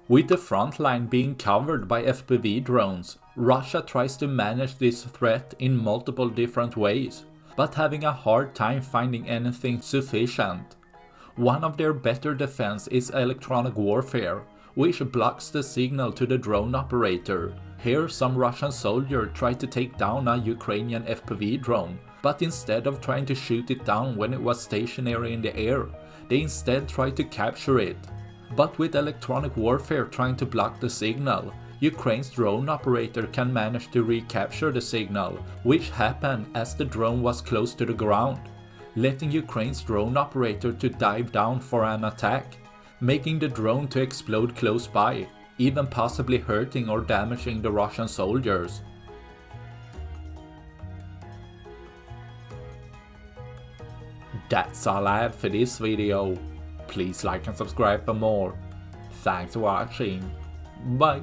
With the front line being covered by FPV drones, Russia tries to manage this threat in multiple different ways, but having a hard time finding anything sufficient. One of their better defense is electronic warfare, which blocks the signal to the drone operator. Here some Russian soldier tried to take down a Ukrainian FPV drone, but instead of trying to shoot it down when it was stationary in the air, they instead tried to capture it. But with electronic warfare trying to block the signal, Ukraine's drone operator can manage to recapture the signal, which happened as the drone was close to the ground, letting Ukraine's drone operator to dive down for an attack, making the drone to explode close by, even possibly hurting or damaging the Russian soldiers. That's all I have for this video. Please like and subscribe for more. Thanks for watching. Bye.